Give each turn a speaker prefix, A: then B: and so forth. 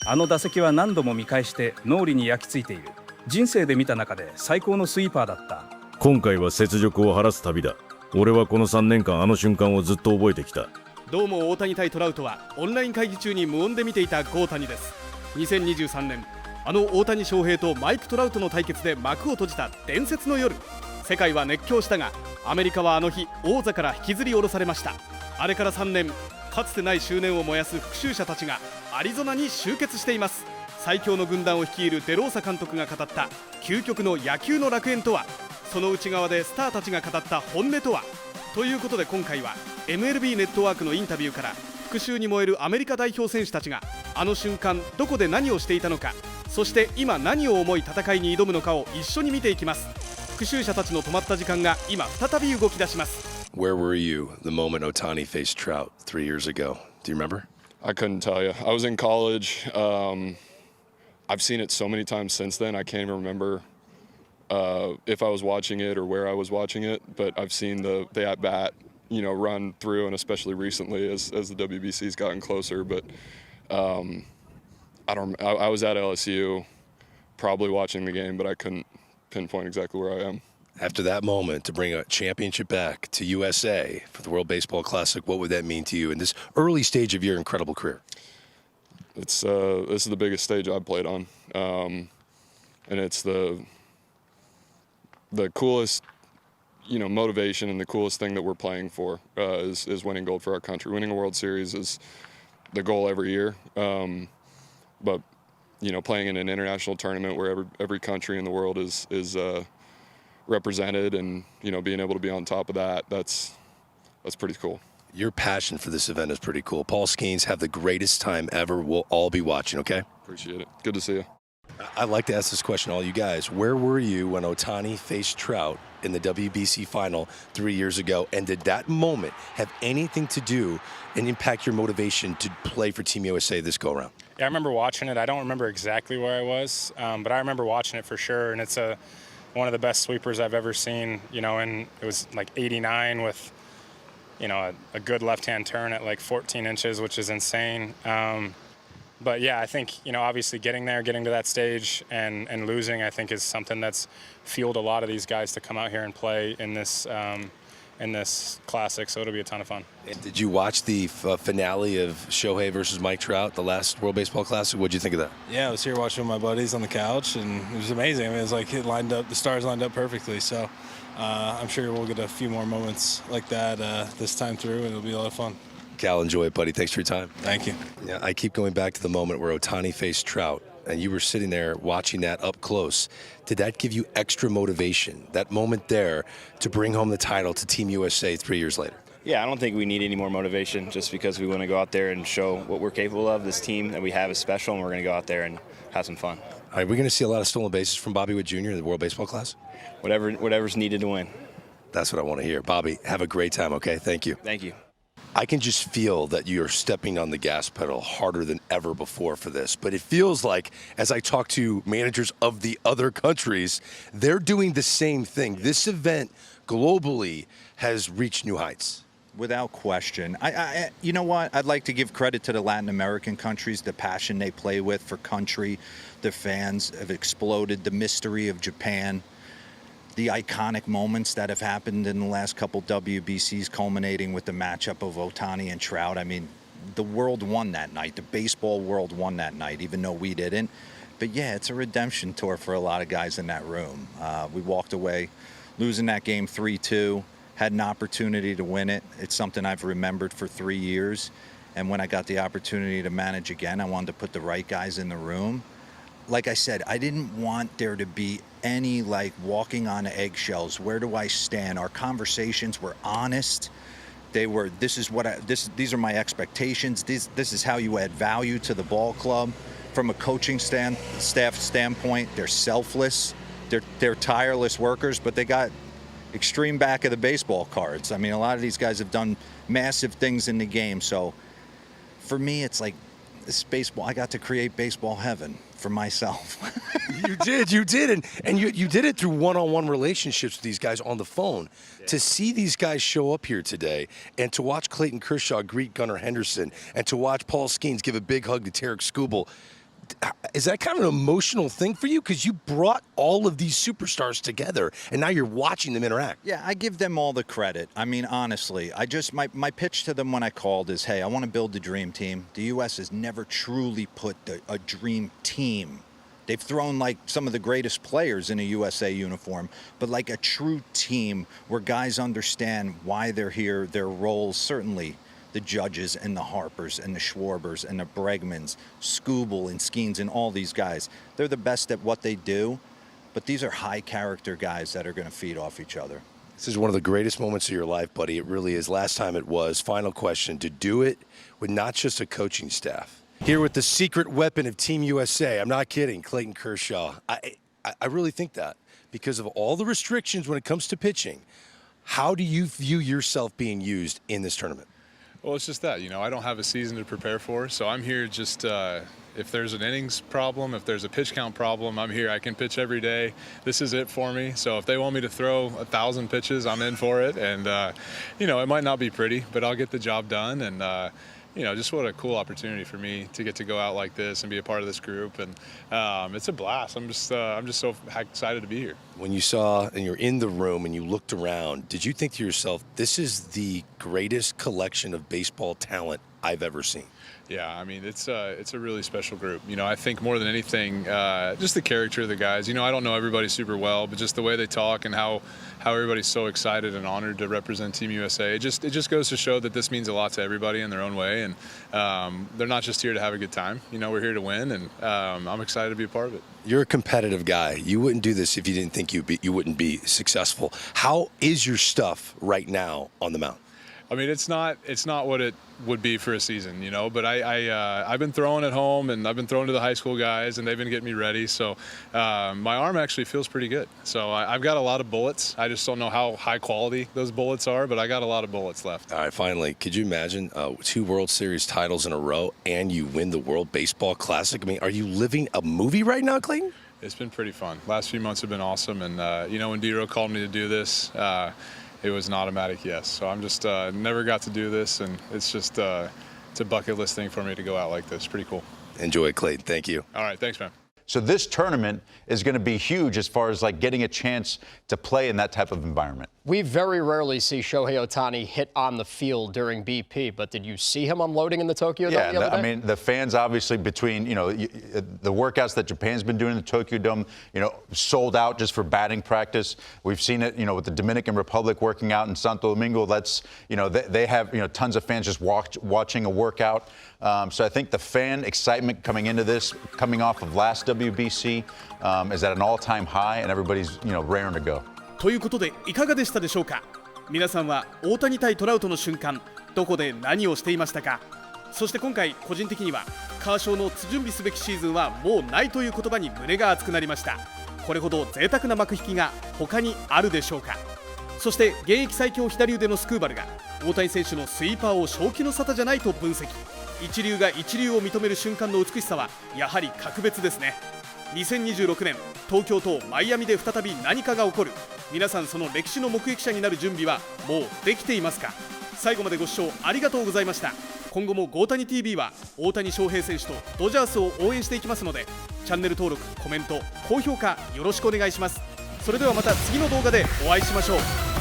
A: あの打席は何度も見返して脳裏に焼き付いている。人生で見た中で最高のスイーパーだった。
B: 今回は雪辱を晴らす旅だ。俺はこの3年間あの瞬間をずっと覚えてきた。
C: どうも大谷対トラウトはオンライン会議中に無音で見ていたゴータニです。2023年あの大谷翔平とマイク・トラウトの対決で幕を閉じた伝説の夜。世界は熱狂したがアメリカはあの日王座から引きずり下ろされました。あれから3年、かつてない執念を燃やす復讐者たちがアリゾナに集結しています。最強の軍団を率いるデローサ監督が語った究極の野球の楽園とは、その内側でスターたちが語った本音とは。ということで今回は MLB ネットワークのインタビューから復讐に燃えるアメリカ代表選手たちがあの瞬間どこで何をしていたのか、そして今何を思い戦いに挑むのかを一緒に見ていきます。復讐者たちの止まった時間が今再び動き出します。
D: Where were you the moment Ohtani faced Trout 3 years ago? Do you remember?
E: I couldn't tell you. I was in college. I've seen it so many times since then. I can't even remember if I was watching it or where I was watching it. But I've seen the at bat, run through, and especially recently as the WBC's gotten closer. But I was at LSU, probably watching the game, but I couldn't pinpoint exactly where I am.
D: After that moment, to bring a championship back to USA for the World Baseball Classic, what would that mean to you in this early stage of your incredible career?
E: This is the biggest stage I've played on, and it's the coolest, motivation and the coolest thing that we're playing for is winning gold for our country. Winning a World Series is the goal every year, but playing in an international tournament where every country in the world is represented, and being able to be on top of that's pretty cool.
D: Your passion for this event is pretty cool. Paul Skeens, have the greatest time ever. We'll all be watching, okay?
E: Appreciate it. Good to see you.
D: I'd like to ask this question to all you guys. Where were you when Ohtani faced Trout in the WBC final 3 years ago? And did that moment have anything to do and impact your motivation to play for Team USA this go-around?
F: Yeah, I remember watching it. I don't remember exactly where I was, but I remember watching it for sure. And it's one of the best sweepers I've ever seen, and it was like 89 with, a good left-hand turn at like 14 inches, which is insane. But yeah, I think, obviously getting to that stage and losing, I think is something that's fueled a lot of these guys to come out here and play in this classic, so it'll be a ton of fun.
D: Did you watch the finale of Shohei versus Mike Trout, the last World Baseball Classic? What'd you think of that?
G: Yeah, I was here watching with my buddies on the couch, and it was amazing. I mean, it was like the stars lined up perfectly. So I'm sure we'll get a few more moments like that this time through, and it'll be a lot of fun.
D: Cal, enjoy it, buddy. Thanks for your time.
G: Thank you.
D: Yeah, I keep going back to the moment where Ohtani faced Trout, and you were sitting there watching that up close. Did that give you extra motivation, that moment there, to bring home the title to Team USA 3 years later?
H: Yeah, I don't think we need any more motivation just because we want to go out there and show what we're capable of. This team that we have is special, and we're going to go out there and have some fun.
D: All right, we're going to see a lot of stolen bases from Bobby Witt Jr. in the World Baseball Class?
H: Whatever's needed to win.
D: That's what I want to hear. Bobby, have a great time, okay? Thank you.
H: Thank you.
D: I can just feel that you're stepping on the gas pedal harder than ever before for this. But it feels like, as I talk to managers of the other countries, they're doing the same thing. This event globally has reached new heights.
I: Without question. You know what? I'd like to give credit to the Latin American countries, the passion they play with for country. The fans have exploded. The mystery of Japan. The iconic moments that have happened in the last couple WBCs, culminating with the matchup of Ohtani and Trout. I mean, the world won that night. The baseball world won that night, even though we didn't. But yeah, it's a redemption tour for a lot of guys in that room. We walked away losing that game 3-2, had an opportunity to win it. It's something I've remembered for 3 years. And when I got the opportunity to manage again, I wanted to put the right guys in the room. Like I said, I didn't want there to be any walking on eggshells. Where do I stand? Our conversations were honest. They were, these are my expectations. This is how you add value to the ball club. From a coaching staff standpoint, they're selfless. They're tireless workers, but they got extreme back of the baseball cards. I mean, a lot of these guys have done massive things in the game. So for me, it's like this baseball. I got to create baseball heaven for myself.
D: You did. And you did it through one-on-one relationships with these guys on the phone. Yeah. To see these guys show up here today and to watch Clayton Kershaw greet Gunnar Henderson and to watch Paul Skeens give a big hug to Tarek Skubal, is that kind of an emotional thing for you? Because you brought all of these superstars together, and now you're watching them interact.
I: Yeah, I give them all the credit. I mean, honestly, my pitch to them when I called is, hey, I want to build the dream team. The U.S. has never truly put a dream team. They've thrown like some of the greatest players in a USA uniform, but like a true team where guys understand why they're here, their roles, certainly the Judges and the Harpers and the Schwarbers and the Bregmans, Skubal and Skeens and all these guys. They're the best at what they do, but these are high character guys that are going to feed off each other.
D: This is one of the greatest moments of your life, buddy. It really is. Last time it was. Final question. To do it with not just a coaching staff. Here with the secret weapon of Team USA. I'm not kidding. Clayton Kershaw. I really think that because of all the restrictions when it comes to pitching. How do you view yourself being used in this tournament?
J: Well, it's just that, I don't have a season to prepare for, so I'm here just if there's an innings problem, if there's a pitch count problem, I'm here. I can pitch every day. This is it for me. So if they want me to throw 1,000 pitches, I'm in for it. And, it might not be pretty, but I'll get the job done. And, just what a cool opportunity for me to get to go out like this and be a part of this group. And it's a blast. I'm just so excited to be here.
D: When you saw and you're in the room and you looked around, did you think to yourself, this is the greatest collection of baseball talent I've ever seen?
J: Yeah, I mean, it's a really special group. I think more than anything, just the character of the guys. I don't know everybody super well, but just the way they talk and how everybody's so excited and honored to represent Team USA. It just goes to show that this means a lot to everybody in their own way, and they're not just here to have a good time. We're here to win, and I'm excited to be a part of it.
D: You're a competitive guy. You wouldn't do this if you didn't think you wouldn't be successful. How is your stuff right now on the mound?
J: I mean, it's not what it would be for a season, but I've been throwing at home, and I've been throwing to the high school guys, and they've been getting me ready. So my arm actually feels pretty good. So I've got a lot of bullets. I just don't know how high quality those bullets are, but I got a lot of bullets left.
D: All right, finally, could you imagine 2 World Series titles in a row and you win the World Baseball Classic? I mean, are you living a movie right now, Clayton?
J: It's been pretty fun. Last few months have been awesome, and when D-Row called me to do this, it was an automatic yes. So I'm just never got to do this, and it's just it's a bucket list thing for me to go out like this. Pretty cool.
D: Enjoy it, Clayton. Thank you.
J: All right, thanks, man.
K: So this tournament is going to be huge as far as like getting a chance to play in that type of environment.
L: We very rarely see Shohei Ohtani hit on the field during BP, but did you see him unloading in the Tokyo Dome the other day?
K: I mean, the fans obviously between, the workouts that Japan's been doing in the Tokyo Dome, sold out just for batting practice. We've seen it, with the Dominican Republic working out in Santo Domingo. That's, they have, tons of fans just watching a workout. So I think the fan excitement coming into this, coming off of last WBC, is at an all-time high, and everybody's, raring to go.
C: ということでいかがでしたでしょうか。皆さんは大谷対トラウトの瞬間、どこで何をしていましたか。そして今回個人的にはカーショウの準備すべきシーズンはもうないという言葉に胸が熱くなりました。これほど贅沢な幕引きが他にあるでしょうか。そして現役最強左腕のスクーバルが大谷選手のスイーパーを正気の沙汰じゃないと分析。一流が一流を認める瞬間の美しさはやはり格別ですね。2026年東京とマイアミで再び何かが起こる。皆さんその歴史の目撃者になる準備はもうできていますか。最後までご視聴ありがとうございました。今後もゴータニ TV は大谷翔平選手とドジャースを応援していきますので、チャンネル登録、コメント、高評価よろしくお願いします。それではまた次の動画でお会いしましょう。